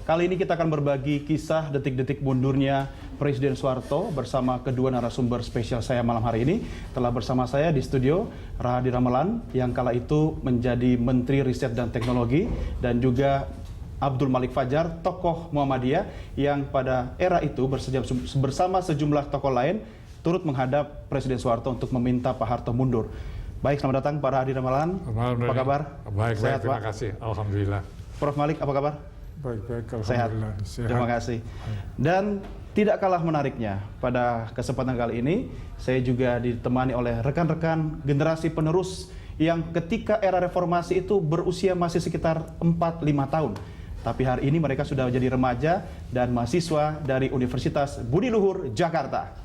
Kali ini kita akan berbagi kisah detik-detik mundurnya Presiden Soeharto bersama kedua narasumber spesial saya malam hari ini. Telah bersama saya di studio Rahadi Ramelan yang kala itu menjadi Menteri Riset dan Teknologi, dan juga Abdul Malik Fajar, tokoh Muhammadiyah yang pada era itu bersama sejumlah tokoh lain turut menghadap Presiden Soeharto untuk meminta Pak Harto mundur. Baik, selamat datang Pak Rahadi Ramelan. Apa kabar? Baik, sehat, terima Pak? kasih. Alhamdulillah. Prof Malik, apa kabar? Baik, Sehat. Sehat. Terima kasih. Dan tidak kalah menariknya, pada kesempatan kali ini saya juga ditemani oleh rekan-rekan generasi penerus yang ketika era reformasi itu berusia masih sekitar 4-5 tahun. Tapi hari ini mereka sudah menjadi remaja dan mahasiswa dari Universitas Budi Luhur, Jakarta.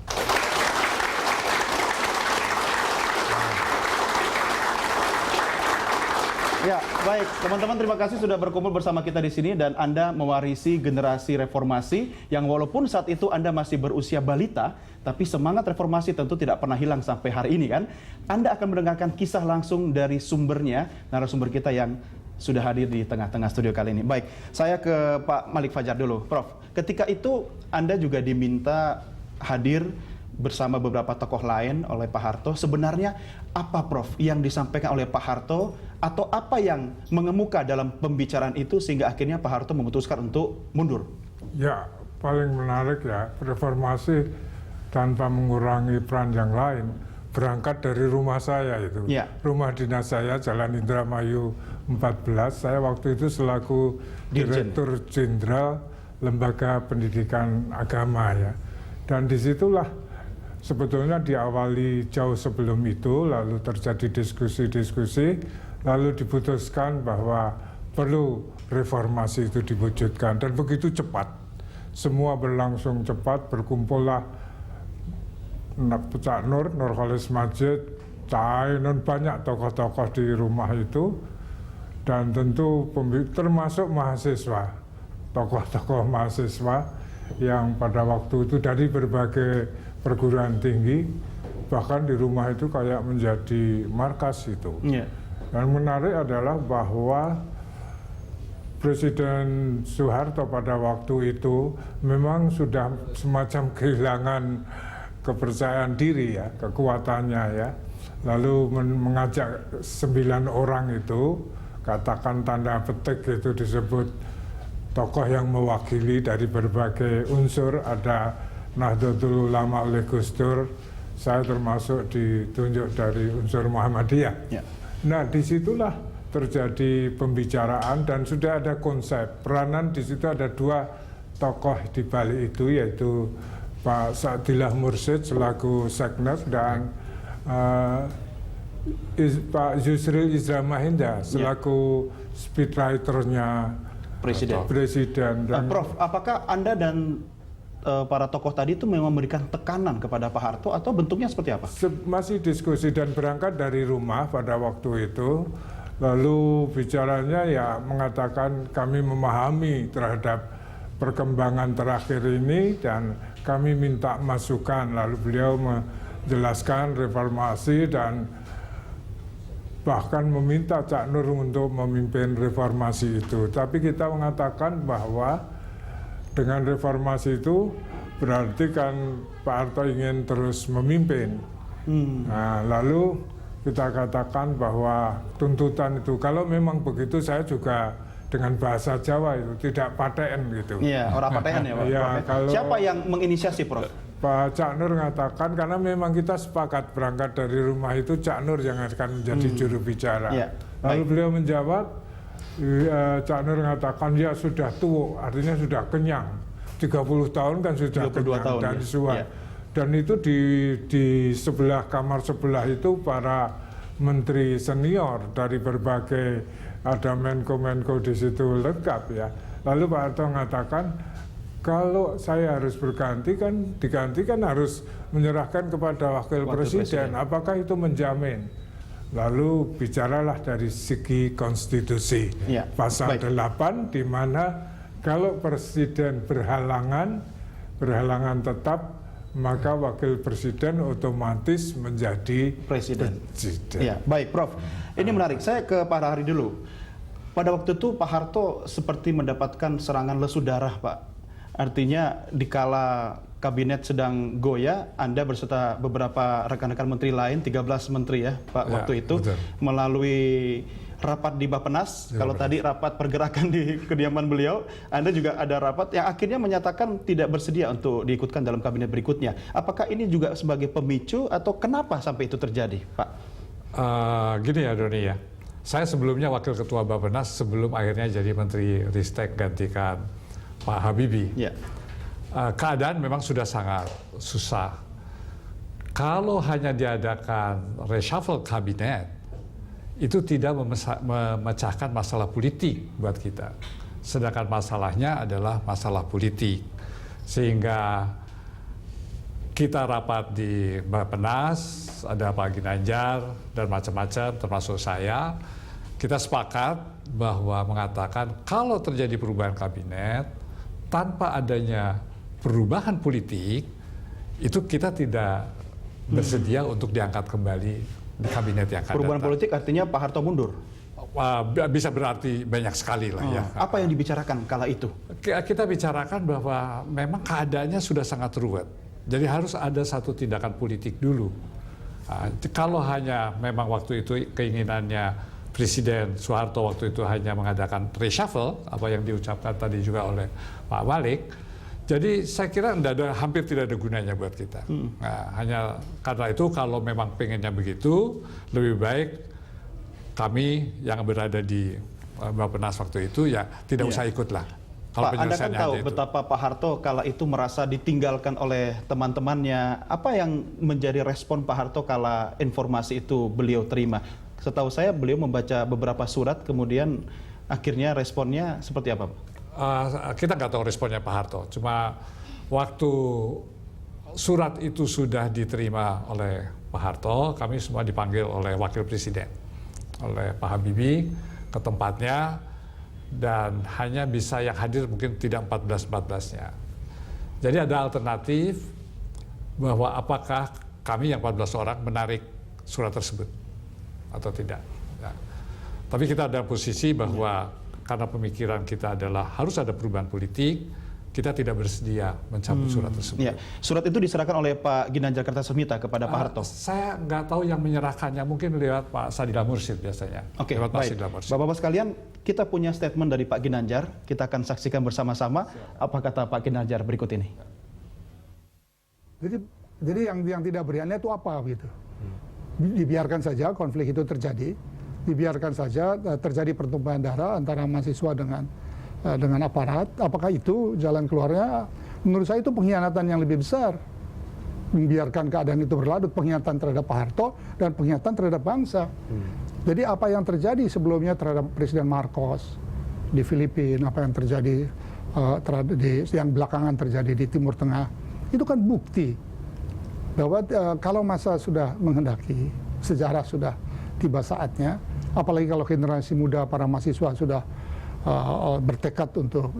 Ya, baik. Teman-teman, terima kasih sudah berkumpul bersama kita di sini, dan Anda mewarisi generasi reformasi yang walaupun saat itu Anda masih berusia balita, tapi semangat reformasi tentu tidak pernah hilang sampai hari ini, kan? Anda akan mendengarkan kisah langsung dari sumbernya, narasumber kita yang sudah hadir di tengah-tengah studio kali ini. Baik, saya ke Pak Malik Fajar dulu. Prof, ketika itu Anda juga diminta hadir bersama beberapa tokoh lain oleh Pak Harto. Sebenarnya apa, Prof, yang disampaikan oleh Pak Harto, atau apa yang mengemuka dalam pembicaraan itu sehingga akhirnya Pak Harto memutuskan untuk mundur? Ya, paling menarik ya, reformasi tanpa mengurangi peran yang lain berangkat dari rumah saya itu. Ya. Rumah dinas saya Jalan Indramayu 14. Saya waktu itu selaku Direktur Jenderal Lembaga Pendidikan Agama ya. Dan disitulah sebetulnya diawali jauh sebelum itu, lalu terjadi diskusi-diskusi, lalu diputuskan bahwa perlu reformasi itu diwujudkan, dan begitu cepat. Semua berlangsung cepat, berkumpullah Cak Nur, Nurholis Majid, Cak Ainun, banyak tokoh-tokoh di rumah itu, dan tentu termasuk mahasiswa, tokoh-tokoh mahasiswa yang pada waktu itu dari berbagai perguruan tinggi, bahkan di rumah itu kayak menjadi markas itu. Yeah. Dan menarik adalah bahwa Presiden Soeharto pada waktu itu memang sudah semacam kehilangan kepercayaan diri ya, kekuatannya ya. Lalu mengajak 9 orang itu, katakan tanda petik itu disebut tokoh yang mewakili dari berbagai unsur, ada Nahdlatul Ulama oleh Gus Dur, saya termasuk ditunjuk dari unsur Muhammadiyah. Ya. Nah, disitulah terjadi pembicaraan dan sudah ada konsep peranan. Di situ ada 2 tokoh di balik itu, yaitu Pak Sa'dillah Mursyid selaku Seknes dan Pak Yusril Izzah Mahendra selaku speechwriter-nya Presiden. Dan Prof, apakah Anda dan para tokoh tadi itu memang memberikan tekanan kepada Pak Harto atau bentuknya seperti apa? Masih diskusi dan berangkat dari rumah pada waktu itu. Lalu bicaranya ya mengatakan kami memahami terhadap perkembangan terakhir ini dan kami minta masukan. Lalu beliau menjelaskan reformasi dan bahkan meminta Cak Nur untuk memimpin reformasi itu. Tapi kita mengatakan bahwa dengan reformasi itu berarti kan Pak Harto ingin terus memimpin. Nah, lalu kita katakan bahwa tuntutan itu, kalau memang begitu saya juga dengan bahasa Jawa itu tidak paten gitu. Iya, orang paten ya Pak. Ya, kalau siapa yang menginisiasi, Prof? Pak Cak Nur mengatakan, karena memang kita sepakat berangkat dari rumah itu Cak Nur yang akan menjadi juru bicara. Ya, lalu beliau menjawab, Cak Nur mengatakan ya sudah tua, artinya sudah kenyang. 30 tahun kan sudah kenyang tahun, dan suai. Ya. Dan itu di sebelah kamar sebelah itu para menteri senior dari berbagai, ada Menko-Menko di situ lengkap ya. Lalu Pak Harto mengatakan, kalau saya harus digantikan harus menyerahkan kepada wakil presiden. Apakah itu menjamin? Lalu bicaralah dari segi konstitusi, ya, pasal 8, di mana kalau presiden berhalangan tetap, maka wakil presiden otomatis menjadi presiden. Ya, baik, Prof. Ini menarik. Saya ke Pak Rahadi dulu. Pada waktu itu Pak Harto seperti mendapatkan serangan lesu darah, Pak. Artinya dikala kabinet sedang goyah, Anda berserta beberapa rekan-rekan menteri lain, 13 menteri ya Pak Ya, waktu itu, betul. melalui rapat di Bappenas. Ya, Kalau betul. tadi rapat pergerakan di kediaman beliau, Anda juga ada rapat yang akhirnya menyatakan tidak bersedia untuk diikutkan dalam kabinet berikutnya. Apakah ini juga sebagai pemicu atau kenapa sampai itu terjadi, Pak? Gini ya Doni ya, saya sebelumnya Wakil Ketua Bappenas sebelum akhirnya jadi Menteri Ristek gantikan Pak Habibie. Ya. Keadaan memang sudah sangat susah. Kalau hanya diadakan reshuffle kabinet, itu tidak memecahkan masalah politik buat kita. Sedangkan masalahnya adalah masalah politik. Sehingga kita rapat di Bappenas, ada Pak Ginanjar dan macam-macam termasuk saya. Kita sepakat bahwa mengatakan kalau terjadi perubahan kabinet tanpa adanya perubahan politik, itu kita tidak bersedia untuk diangkat kembali di kabinet yang akan Perubahan datang. politik artinya Pak Harto mundur. Bisa berarti banyak sekali lah ya. Apa yang dibicarakan kala itu? Kita bicarakan bahwa memang keadaannya sudah sangat ruwet. Jadi harus ada satu tindakan politik dulu. Kalau hanya memang waktu itu keinginannya Presiden Soeharto waktu itu hanya mengadakan reshuffle, apa yang diucapkan tadi juga oleh Pak Malik, jadi saya kira hampir tidak ada gunanya buat kita. Nah, hanya karena itu kalau memang pengennya begitu, lebih baik kami yang berada di Bappenas waktu itu ya tidak usah ikut lah. Pak, Anda kan tahu betapa Pak Harto kala itu merasa ditinggalkan oleh teman-temannya. Apa yang menjadi respon Pak Harto kala informasi itu beliau terima? Setahu saya beliau membaca beberapa surat, kemudian akhirnya responnya seperti apa, Pak? Kita nggak tahu responnya Pak Harto. Cuma waktu surat itu sudah diterima oleh Pak Harto, kami semua dipanggil oleh Wakil Presiden, oleh Pak Habibie ke tempatnya, dan hanya bisa yang hadir mungkin tidak 14-14-nya. Jadi ada alternatif bahwa apakah kami yang 14 orang menarik surat tersebut atau tidak. Ya. Tapi kita ada posisi bahwa karena pemikiran kita adalah harus ada perubahan politik, kita tidak bersedia mencabut surat tersebut. Ya. Surat itu diserahkan oleh Pak Ginanjar Kartasasmita kepada Pak Harto? Saya nggak tahu yang menyerahkannya, mungkin lewat Pak Sadila Mursyid biasanya. Oke, lewat Pak baik. Sadila Mursyid. Bapak-bapak sekalian, kita punya statement dari Pak Ginanjar, kita akan saksikan bersama-sama. Apa kata Pak Ginanjar berikut ini? Jadi yang tidak beriannya itu apa gitu? Dibiarkan saja konflik itu terjadi, dibiarkan saja terjadi pertumpahan darah antara mahasiswa dengan aparat. Apakah itu jalan keluarnya? Menurut saya itu pengkhianatan yang lebih besar. Membiarkan keadaan itu berlarut, pengkhianatan terhadap Pak Harto dan pengkhianatan terhadap bangsa. Jadi apa yang terjadi sebelumnya terhadap Presiden Marcos di Filipina, apa yang terjadi yang belakangan terjadi di Timur Tengah, itu kan bukti bahwa kalau masa sudah menghendaki, sejarah sudah tiba saatnya, apalagi kalau generasi muda, para mahasiswa sudah bertekad untuk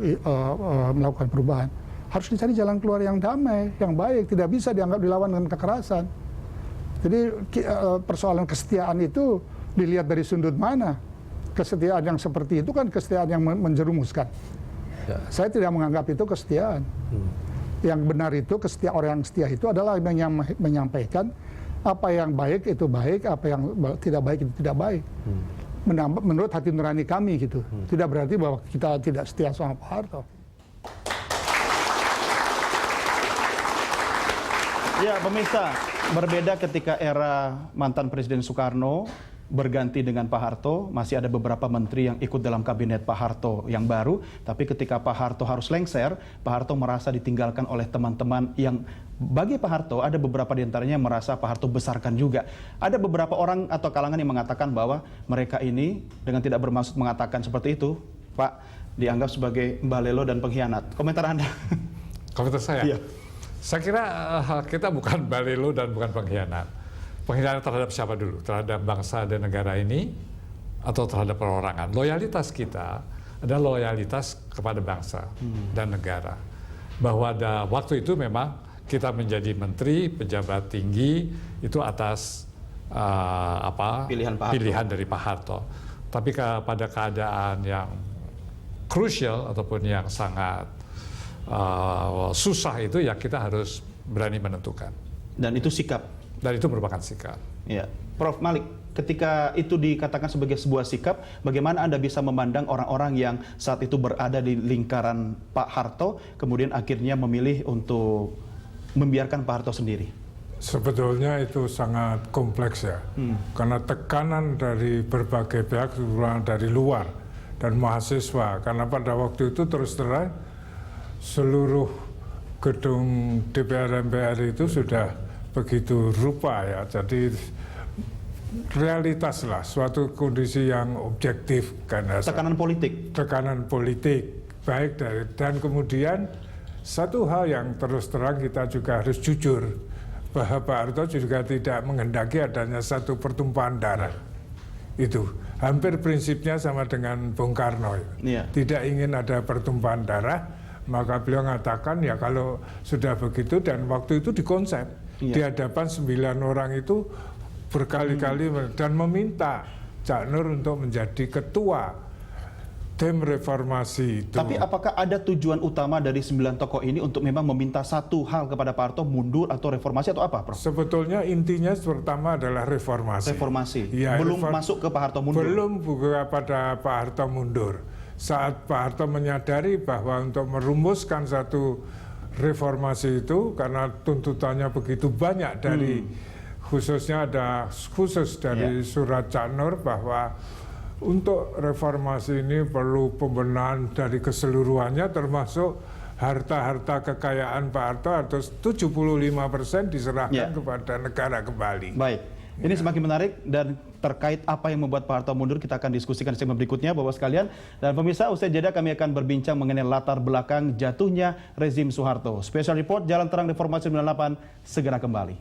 melakukan perubahan, harus dicari jalan keluar yang damai, yang baik, tidak bisa dianggap dilawan dengan kekerasan. Jadi persoalan kesetiaan itu dilihat dari sudut mana. Kesetiaan yang seperti itu kan kesetiaan yang menjerumuskan. Ya. Saya tidak menganggap itu kesetiaan. Yang benar itu, orang yang setia itu adalah yang menyampaikan apa yang baik itu baik, apa yang tidak baik itu tidak baik. Menurut hati nurani kami gitu. Tidak berarti bahwa kita tidak setia sama Pak Harto. Ya, pemirsa, berbeda ketika era mantan Presiden Soekarno berganti dengan Pak Harto, masih ada beberapa menteri yang ikut dalam kabinet Pak Harto yang baru, tapi ketika Pak Harto harus lengser, Pak Harto merasa ditinggalkan oleh teman-teman yang bagi Pak Harto ada beberapa diantaranya yang merasa Pak Harto besarkan juga. Ada beberapa orang atau kalangan yang mengatakan bahwa mereka ini dengan tidak bermaksud mengatakan seperti itu, Pak, dianggap sebagai mbalelo dan pengkhianat. Komentar Anda? Komentar saya? Iya. Saya kira kita bukan mbalelo dan bukan pengkhianat. Pengkhianatan terhadap siapa dulu? Terhadap bangsa dan negara ini atau terhadap perorangan? Loyalitas kita adalah loyalitas kepada bangsa dan negara. Bahwa ada waktu itu memang kita menjadi menteri, pejabat tinggi itu atas Pilihan Pak Harto. pilihan dari Pak Harto. Tapi pada keadaan yang krusial ataupun yang sangat susah itu ya kita harus berani menentukan. Dan itu sikap. Dan itu merupakan sikap. Ya, Prof. Malik, ketika itu dikatakan sebagai sebuah sikap, bagaimana Anda bisa memandang orang-orang yang saat itu berada di lingkaran Pak Harto, kemudian akhirnya memilih untuk membiarkan Pak Harto sendiri? Sebetulnya itu sangat kompleks ya, karena tekanan dari berbagai pihak, terutama dari luar dan mahasiswa. Karena pada waktu itu terus terang seluruh gedung DPR MPR itu sudah begitu rupa ya, jadi realitas lah, suatu kondisi yang objektif karena tekanan politik baik dan kemudian satu hal yang terus terang kita juga harus jujur bahwa Pak Harto juga tidak menghendaki adanya satu pertumpahan darah. Itu hampir prinsipnya sama dengan Bung Karno. Tidak ingin ada pertumpahan darah, maka beliau mengatakan ya kalau sudah begitu, dan waktu itu dikonsep di hadapan 9 orang itu berkali-kali dan meminta Cak Nur untuk menjadi ketua tim reformasi itu. Tapi apakah ada tujuan utama dari 9 tokoh ini untuk memang meminta satu hal kepada Pak Harto, mundur atau reformasi atau apa, Prof? Sebetulnya intinya pertama adalah reformasi. Ya, belum masuk ke Pak Harto mundur. Belum kepada Pak Harto mundur. Saat Pak Harto menyadari bahwa untuk merumuskan satu reformasi itu, karena tuntutannya begitu banyak dari khususnya ada khusus dari surat Cak Nur bahwa untuk reformasi ini perlu pembenahan dari keseluruhannya, termasuk harta-harta kekayaan Pak Harto atau 75% diserahkan kepada negara kembali. Baik, ini semakin menarik, dan terkait apa yang membuat Pak Harto mundur kita akan diskusikan di segmen berikutnya, Bapak sekalian. Dan pemirsa, usai jeda kami akan berbincang mengenai latar belakang jatuhnya rezim Soeharto. Special Report Jalan Terang Reformasi 98 segera kembali.